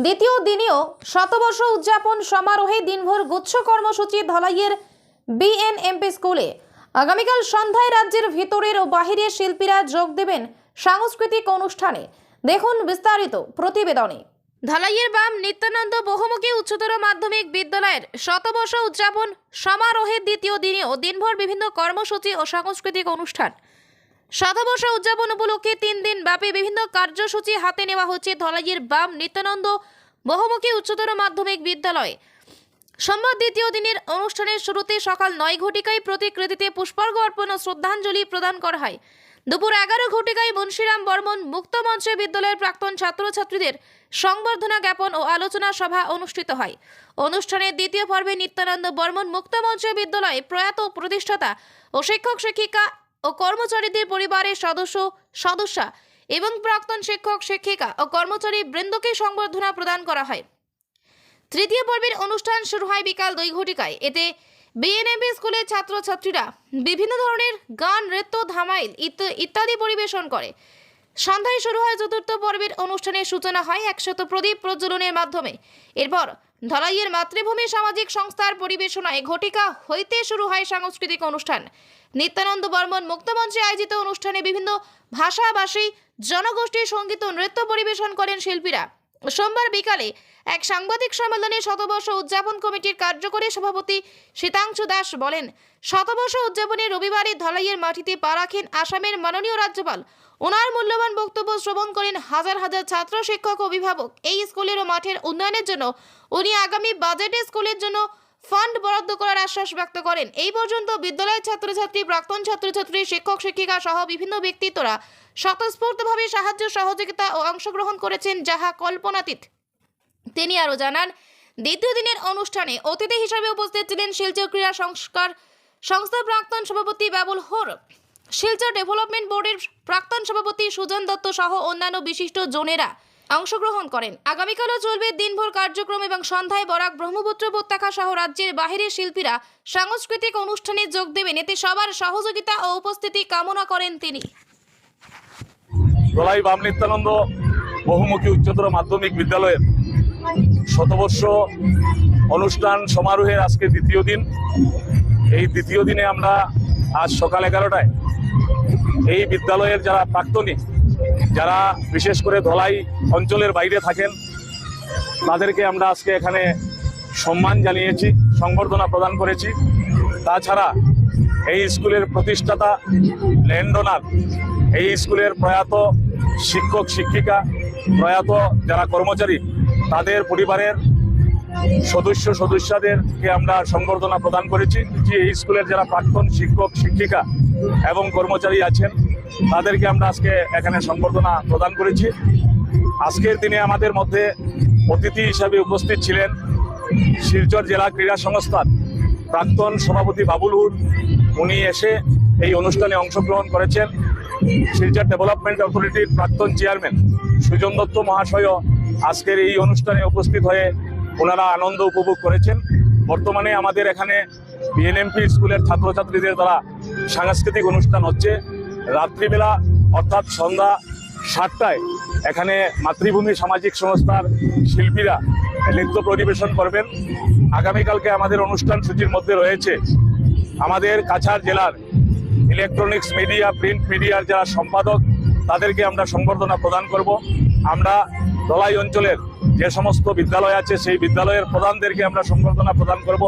দ্বিতীয় দিনেও শতবর্ষ উদযাপন সমারোহে দিনভর গুচ্ছ কর্মসূচি ধলাইয়ের বিএনএমপি স্কুলে। আগামীকাল সন্ধ্যায় রাজ্যের ভিতরের ও বাহিরের শিল্পীরা যোগ দেবেন সাংস্কৃতিক অনুষ্ঠানে। দেখুন বিস্তারিত প্রতিবেদনে। ধলাইয়ের বাম নিত্যানন্দ বহুমুখী উচ্চতর মাধ্যমিক বিদ্যালয়ের শতবর্ষ উদযাপন সমারোহের দ্বিতীয় দিনেও দিনভর বিভিন্ন কর্মসূচি ও সাংস্কৃতিক অনুষ্ঠান। শতবর্ষ উদযাপন উপলক্ষে 3 দিন ব্যাপী বিভিন্ন কার্যসূচি হাতে নেওয়া হচ্ছে ধলাইয়ের বাম নিত্যানন্দ বহুমুখী উচ্চতর মাধ্যমিক বিদ্যালয়ে। সোমবার দ্বিতীয় দিনের অনুষ্ঠানের শুরুতে সকাল 9 ঘটিকায় প্রতিকৃতিতে পুষ্পার্ঘ্য অর্পণ ও শ্রদ্ধাঞ্জলি প্রদান করা হয়। দুপুর 11 ঘটিকায় মুন্সিরাম বর্মন মুক্ত মঞ্চে বিদ্যালয়ের প্রাক্তন ছাত্রছাত্রীদের সংবর্ধনা জ্ঞাপন ও আলোচনা সভা অনুষ্ঠিত হয়। অনুষ্ঠানের দ্বিতীয় পর্বে নিত্যানন্দ বর্মন মুক্ত মঞ্চে বিদ্যালয়ে প্রয়াত প্রতিষ্ঠাতা ও শিক্ষক শিক্ষিকা ও কর্মচারীদের পরিবারের সদস্য এবং প্রাক্তন শিক্ষক শিক্ষিকা ও কর্মচারী বৃন্দকে সংবর্ধনা প্রদান করা হয়। তৃতীয় পর্বের অনুষ্ঠান শুরু হয় বিকাল 2 ঘটিকায়। এতে বিএনএমপি স্কুলের ছাত্রছাত্রীরা বিভিন্ন ধরনের গান, নৃত্য, ধামাইল ইত্যাদি পরিবেশন করে। সন্ধ্যায় শুরু হয় চতুর্থ পর্বের অনুষ্ঠানের সূচনা হয় 100 প্রদীপ প্রজ্বলনের মাধ্যমে। এরপর ধলাইয়ের মাতৃভূমি সামাজিক সংস্থার পরিবেশনায় ঘটিকা হইতে শুরু হয় সাংস্কৃতিক অনুষ্ঠান। নিত্যানন্দ বর্মন মুক্তমঞ্চে আয়োজিত অনুষ্ঠানে বিভিন্ন ভাষাভাষী জনগোষ্ঠীর সঙ্গীত ও নৃত্য পরিবেশন করেন শিল্পীরা। সোমবার বিকালে এক সাংবাদিক সম্মেলনে শতবর্ষ উদযাপন কমিটির কার্যকরী সভাপতি শীতাংশু দাস বলেন, শতবর্ষ উদযাপনে রবিবারে ধলাইয়ের মাটিতে পা রাখেন আসামের মাননীয় রাজ্যপাল। ওনার মূল্যবান বক্তব্য শ্রবণ করেন হাজার হাজার ছাত্র, শিক্ষক, অভিভাবক। এই স্কুলের ও মাঠের উন্নয়নের জন্য উনি আগামী বাজেটে স্কুলের জন্য ফান্ড বরাদ্দ করার আশ্বাস ব্যক্ত করেন। এই পর্যন্ত বিদ্যালয়ের ছাত্রছাত্রী, প্রাক্তন ছাত্রছাত্রী, শিক্ষক শিক্ষিকা সহ বিভিন্ন ব্যক্তিত্বরা স্বতঃস্ফূর্তভাবে সাহায্য, সহযোগিতা ও অংশগ্রহণ করেছেন, যাহা কল্পনাতীত। তিনি আরও জানান, দ্বিতীয় দিনের অনুষ্ঠানে অতিথি হিসেবে উপস্থিত ছিলেন শিলচর ক্রীড়া সংস্থার প্রাক্তন সভাপতি বাবুল হোর, শিলচর ডেভেলপমেন্ট বোর্ডের প্রাক্তন সভাপতি সুজন দত্ত সহ অন্যান্য বিশিষ্ট জনেরা অংশগ্রহণ করেন। আগামীকালও চলবে দিনভর কার্যক্রম এবং সন্ধ্যায় বরাক, ব্রহ্মপুত্র উপত্যকা সহ রাজ্যের বাহিরের শিল্পীরা সাংস্কৃতিক অনুষ্ঠানে যোগ দেবেন। এতে সবার সহযোগিতা ও উপস্থিতি কামনা করেন তিনি। ধলাই বাম নিত্যানন্দ বহুমুখী উচ্চতর মাধ্যমিক বিদ্যালয়ের শতবর্ষ অনুষ্ঠান সমারোহের আজকে দ্বিতীয় দিন। এই দ্বিতীয় দিনে আমরা আজ সকাল 11টায় এই বিদ্যালয়ের যারা প্রাক্তনী, যারা বিশেষ করে ধলাই অঞ্চলের বাইরে থাকেন, তাদেরকে আমরা আজকে এখানে সম্মান জানিয়েছি, সংবর্ধনা প্রদান করেছি। তাছাড়া এই স্কুলের প্রতিষ্ঠাতা, ল্যান্ড ওনার, এই স্কুলের প্রয়াত শিক্ষক শিক্ষিকা, প্রয়াত যারা কর্মচারী, তাদের পরিবারের সদস্যদেরকে আমরা সংবর্ধনা প্রদান করেছি। যে এই স্কুলের যারা প্রাক্তন শিক্ষক শিক্ষিকা এবং কর্মচারী আছেন, তাদেরকে আমরা আজকে এখানে সংবর্ধনা প্রদান করেছি। আজকের দিনে আমাদের মধ্যে অতিথি হিসাবে উপস্থিত ছিলেন শিলচর জেলা ক্রীড়া সংস্থার প্রাক্তন সভাপতি বাবুল হুর। উনি এসে এই অনুষ্ঠানে অংশগ্রহণ করেছেন। শিলচর ডেভেলপমেন্ট অথরিটির প্রাক্তন চেয়ারম্যান সুজন দত্ত মহাশয়ও আজকের এই অনুষ্ঠানে উপস্থিত হয়ে ওনারা আনন্দ উপভোগ করেছেন। বর্তমানে আমাদের এখানে বিএনএমপি স্কুলের ছাত্রছাত্রীদের দ্বারা সাংস্কৃতিক অনুষ্ঠান হচ্ছে। রাত্রিবেলা অর্থাৎ সন্ধ্যা 7টায় এখানে মাতৃভূমি সামাজিক সংস্থার শিল্পীরা নৃত্য পরিবেশন করবেন। আগামীকালকে আমাদের অনুষ্ঠান সূচির মধ্যে রয়েছে আমাদের কাছাড় জেলার ইলেকট্রনিক্স মিডিয়া, প্রিন্ট মিডিয়ার যারা সম্পাদক, তাদেরকে আমরা সংবর্ধনা প্রদান করব। আমরা ধলাই অঞ্চলের যে সমস্ত বিদ্যালয় আছে, সেই বিদ্যালয়ের প্রধানদেরকে আমরা সংবর্ধনা প্রদান করব।